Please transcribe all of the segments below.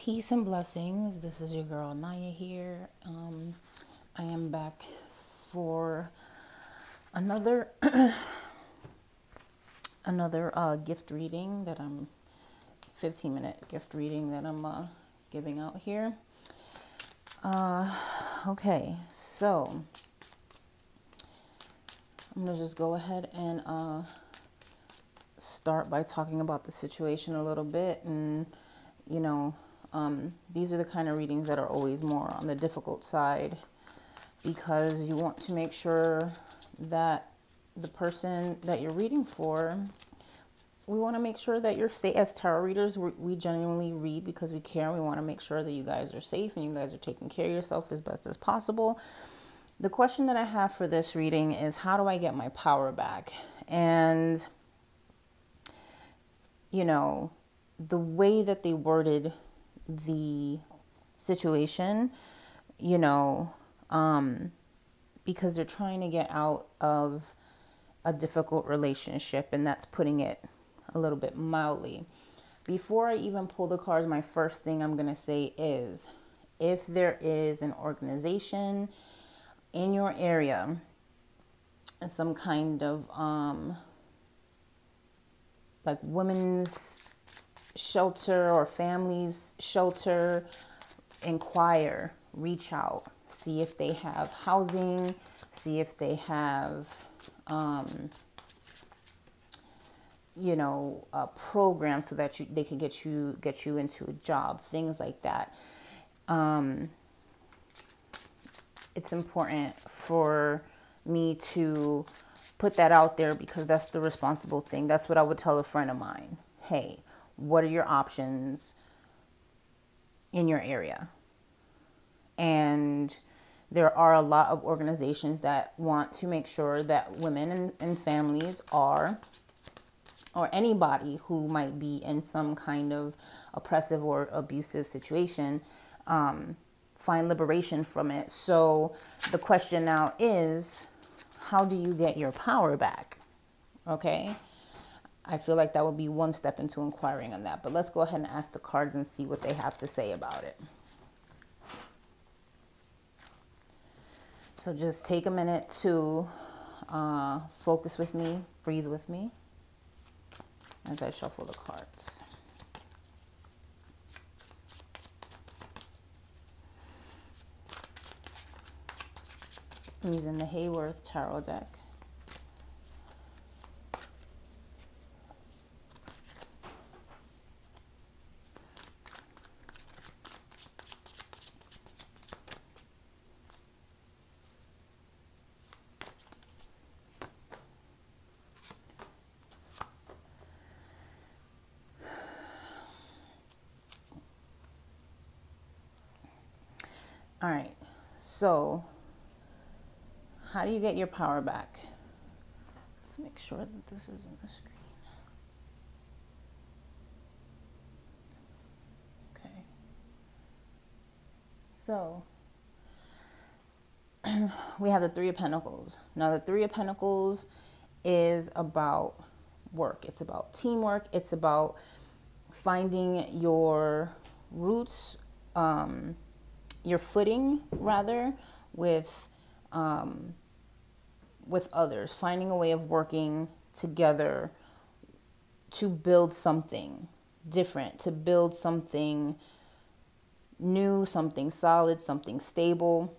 Peace and blessings. This is your girl Naya here. I am back for another gift reading that I'm 15-minute gift reading that I'm giving out here. Okay, so I'm gonna just go ahead and start by talking about the situation a little bit, and these are the kind of readings that are always more on the difficult side, because you want to make sure that the person that you're reading for, we want to make sure that you're safe. As tarot readers, we genuinely read because we care. We want to make sure that you guys are safe and you guys are taking care of yourself as best as possible. The question that I have for this reading is, how do I get my power back? And the way that they worded the situation, because they're trying to get out of a difficult relationship, and that's putting it a little bit mildly. Before I even pull the cards, my first thing I'm going to say is, if there is an organization in your area, some kind of like women's shelter or families shelter, inquire, reach out, see if they have housing, see if they have a program so that they can get you into a job, things like that. It's important for me to put that out there, because that's the responsible thing. That's what I would tell a friend of mine. Hey, what are your options in your area? And there are a lot of organizations that want to make sure that women and families are, or anybody who might be in some kind of oppressive or abusive situation, find liberation from it. So the question now is, how do you get your power back? Okay. I feel like that would be one step into inquiring on that. But let's go ahead and ask the cards and see what they have to say about it. So just take a minute to focus with me, breathe with me as I shuffle the cards. I'm using the Hayworth tarot deck. All right, so how do you get your power back? Let's make sure that this is on the screen. Okay. So we have the Three of Pentacles. Now the Three of Pentacles is about work. It's about teamwork. It's about finding your roots, your footing rather, with others, finding a way of working together to build something different, to build something new, something solid, something stable.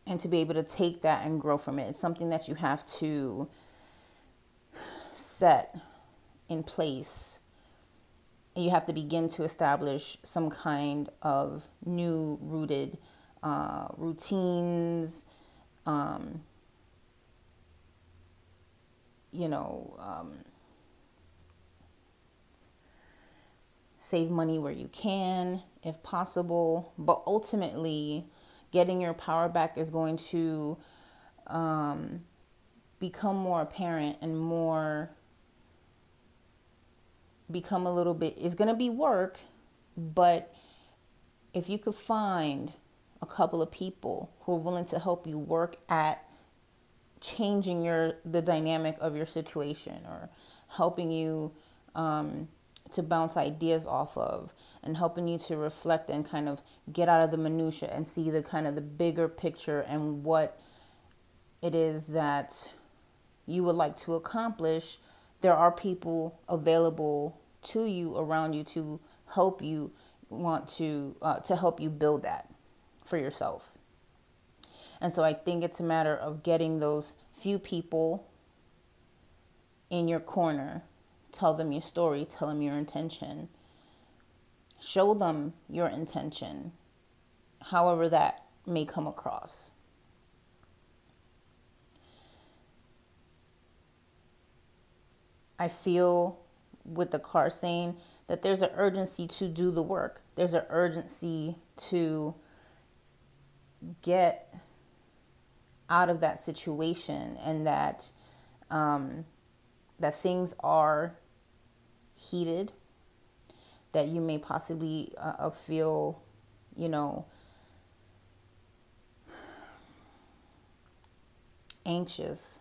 And to be able to take that and grow from it. It's something that you have to set in place. And you have to begin to establish some kind of new rooted routines, save money where you can, if possible. But ultimately, getting your power back is going to become more apparent and become a little bit, it's going to be work, but if you could find a couple of people who are willing to help you work at changing the dynamic of your situation, or helping you to bounce ideas off of, and helping you to reflect and kind of get out of the minutia and see the kind of the bigger picture and what it is that you would like to accomplish. There are people available to you, around you, to help you to help you build that for yourself. And so I think it's a matter of getting those few people in your corner. Tell them your story, tell them your intention, show them your intention, however that may come across. I feel with the card saying that there's an urgency to do the work. There's an urgency to get out of that situation, and that that things are heated, that you may possibly feel, anxious,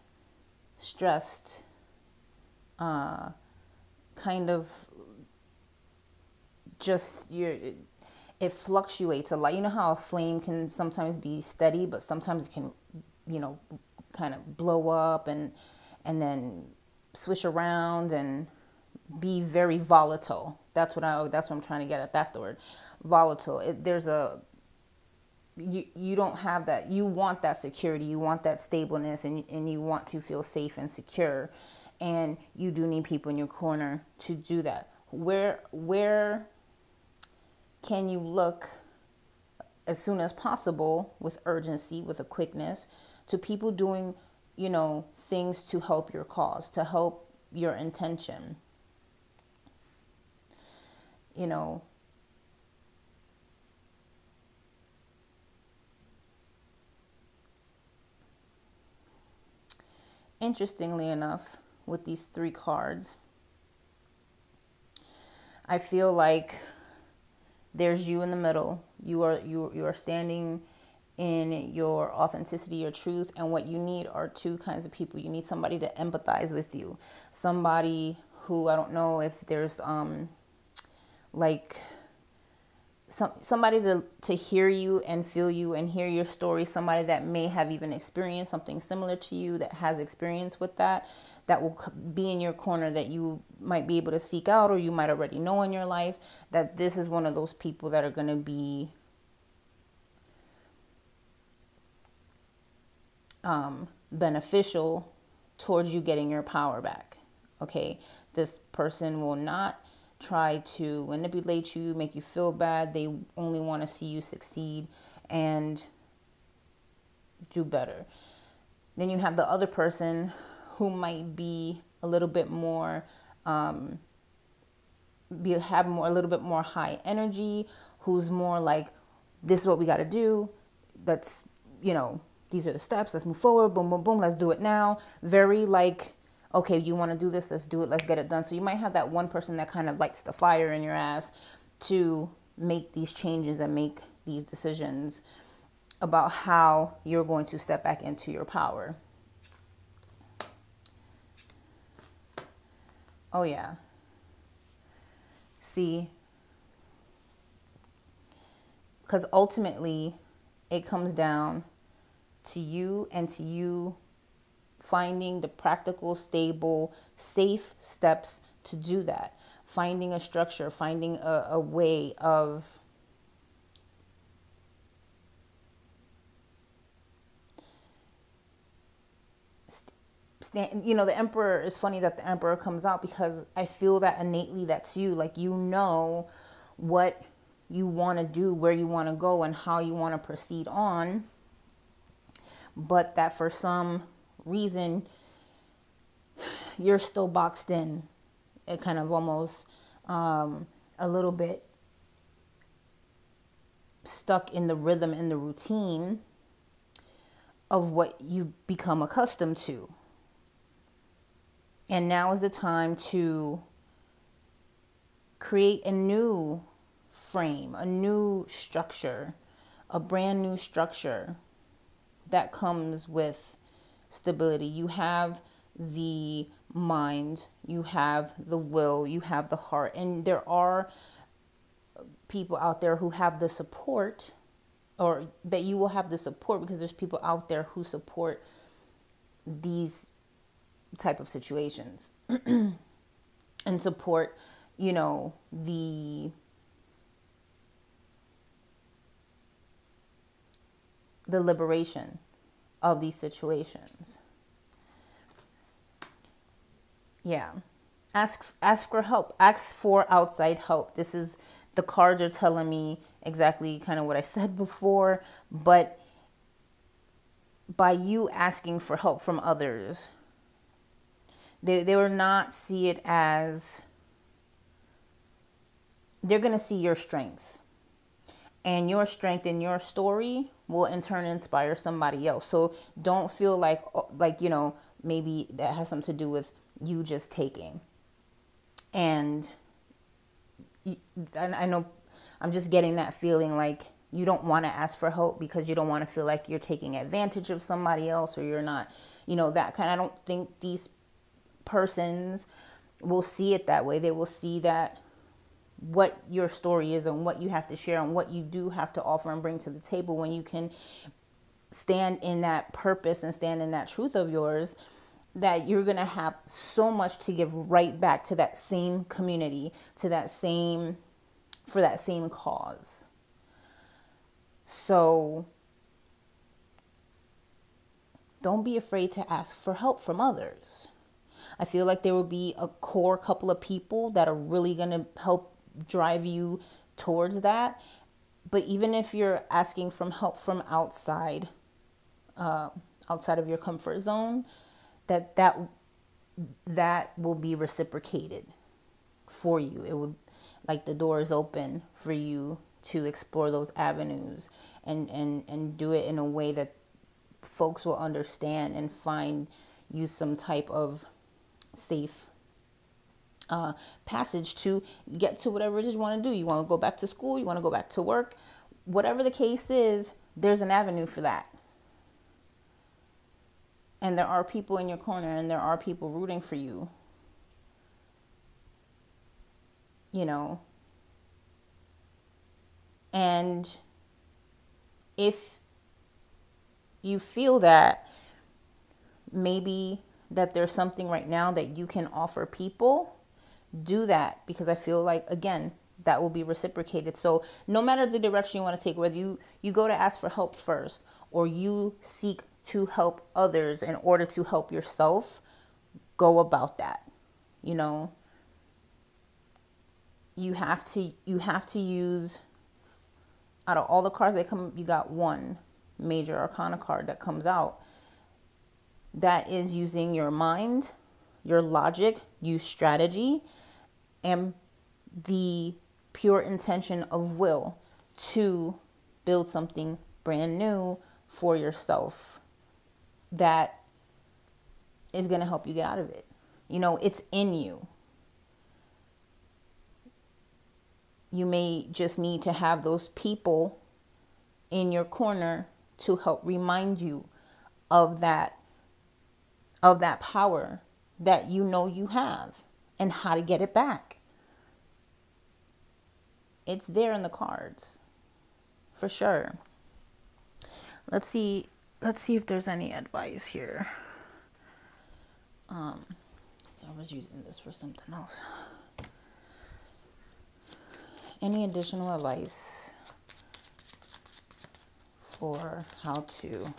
stressed, kind of just it fluctuates a lot. You know how a flame can sometimes be steady, but sometimes it can, kind of blow up and then swish around and be very volatile. That's what I'm trying to get at. That's the word, volatile. You don't have that. You want that security. You want that stableness, and you want to feel safe and secure. And you do need people in your corner to do that. Where can you look as soon as possible, with urgency, with a quickness, to people doing, things to help your cause, to help your intention? Interestingly enough, with these 3 cards, I feel like there's you in the middle. You are standing in your authenticity, your truth, and what you need are 2 kinds of people. You need somebody to empathize with you, somebody who, I don't know if there's somebody to hear you and feel you and hear your story, somebody that may have even experienced something similar to you, that has experience with that will be in your corner, that you might be able to seek out, or you might already know in your life, that this is one of those people that are going to be beneficial towards you getting your power back. Okay, this person will not try to manipulate you, make you feel bad. They only want to see you succeed and do better. Then you have the other person who might be a little bit more, a little bit more high energy, who's more like, this is what we got to do. Let's, these are the steps. Let's move forward. Boom, boom, boom. Let's do it now. Very like, okay, you want to do this, let's do it, let's get it done. So you might have that one person that kind of lights the fire in your ass to make these changes and make these decisions about how you're going to step back into your power. Oh yeah. See, because ultimately it comes down to you, and to you finding the practical, stable, safe steps to do that. Finding a structure, finding a way of the Emperor. Is funny that the Emperor comes out, because I feel that innately that's you. Like, what you want to do, where you want to go, and how you want to proceed on. But that for some reason you're still boxed in. It kind of almost a little bit stuck in the rhythm and the routine of what you've become accustomed to. And now is the time to create a new frame, a new structure, a brand new structure that comes with stability. You have the mind, you have the will, you have the heart. And there are people out there who have the support, or that you will have the support, because there's people out there who support these type of situations and support, you know, the liberation of these situations. Yeah. Ask for help. Ask for outside help. This is, the cards are telling me exactly kind of what I said before, but by you asking for help from others, they will not see it as, they're going to see your strength. And your strength and your story will in turn inspire somebody else. So don't feel like, you know, maybe that has something to do with you just taking. And I know I'm just getting that feeling like you don't want to ask for help because you don't want to feel like you're taking advantage of somebody else, or you're not, you know, that kind. I don't think these persons will see it that way. They will see that what your story is and what you have to share and what you do have to offer and bring to the table, when you can stand in that purpose and stand in that truth of yours, that you're going to have so much to give right back to that same community, to that same, for that same cause. So don't be afraid to ask for help from others. I feel like there will be a core couple of people that are really going to help drive you towards that. But even if you're asking for help from outside of your comfort zone, that will be reciprocated for you. It would, like, the door is open for you to explore those avenues and do it in a way that folks will understand and find you some type of safe passage to get to whatever it is you want to do. You want to go back to school, you want to go back to work, whatever the case is, there's an avenue for that. And there are people in your corner, and there are people rooting for you. You know, and if you feel that maybe that there's something right now that you can offer people, do that, because I feel like, again, that will be reciprocated. So no matter the direction you want to take, whether you go to ask for help first, or you seek to help others in order to help yourself, go about that. You know, you have to use, out of all the cards that come, you got one major arcana card that comes out. That is using your mind, your logic, use strategy, and the pure intention of will to build something brand new for yourself that is going to help you get out of it. You know, it's in you. You may just need to have those people in your corner to help remind you of that power that you know you have and how to get it back. It's there in the cards, for sure. Let's see if there's any advice here. So I was using this for something else. Any additional advice for how to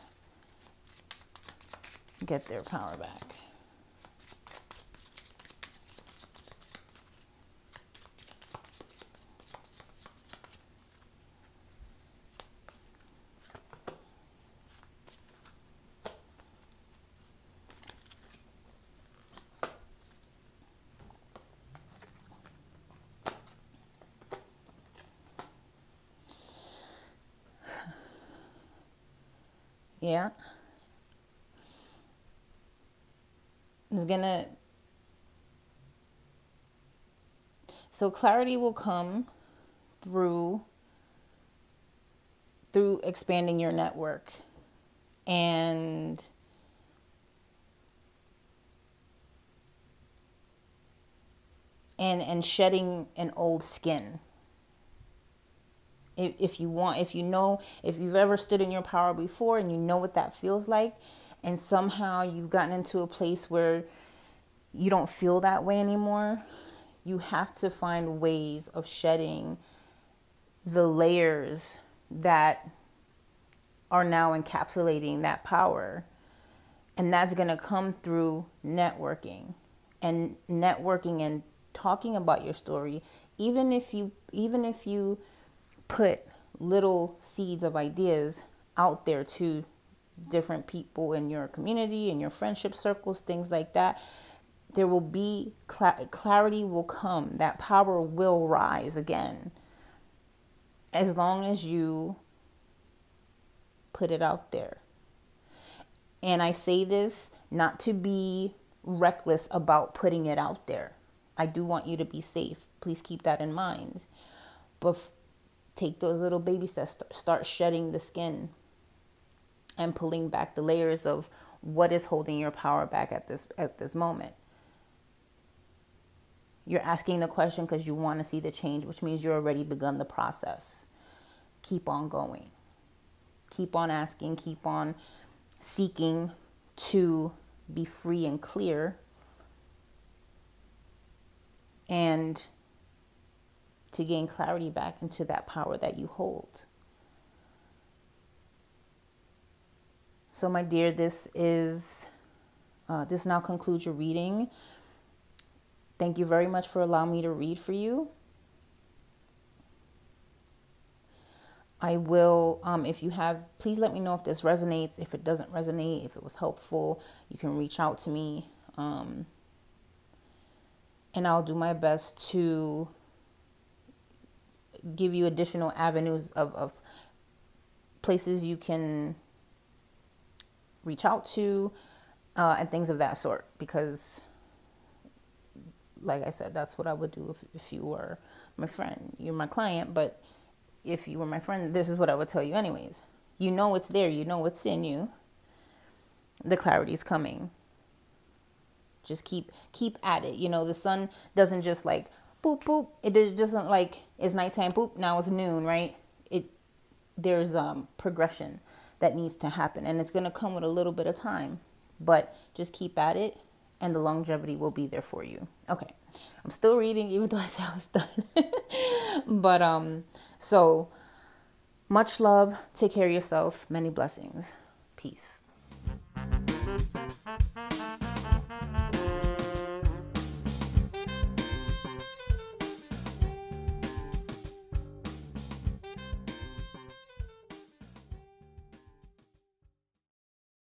get their power back? Yeah. So clarity will come through expanding your network and and shedding an old skin. If you've ever stood in your power before and you know what that feels like, and somehow you've gotten into a place where you don't feel that way anymore, you have to find ways of shedding the layers that are now encapsulating that power. And that's going to come through networking and talking about your story. Even if you put little seeds of ideas out there to different people in your community, in your friendship circles, things like that, there will be clarity will come. That power will rise again, as long as you put it out there. And I say this not to be reckless about putting it out there. I do want you to be safe. Please keep that in mind. But take those little baby steps. Start shedding the skin and pulling back the layers of what is holding your power back at this moment. You're asking the question because you want to see the change, which means you've already begun the process. Keep on going. Keep on asking. Keep on seeking to be free and clear, and to gain clarity back into that power that you hold. So, my dear, this now concludes your reading. Thank you very much for allowing me to read for you. I will, please let me know if this resonates. If it doesn't resonate, if it was helpful, you can reach out to me. And I'll do my best to give you additional avenues of places you can reach out to, and things of that sort. Because, like I said, that's what I would do if you were my friend. You're my client, but if you were my friend, this is what I would tell you anyways. You know it's there. You know it's in you. The clarity's coming. Just keep at it. The sun doesn't just like boop, boop. It doesn't like it's nighttime, boop, now it's noon, right? There's progression that needs to happen, and it's going to come with a little bit of time, but just keep at it, and the longevity will be there for you. Okay. I'm still reading, even though I said I was done. But, so much love. Take care of yourself. Many blessings. Peace.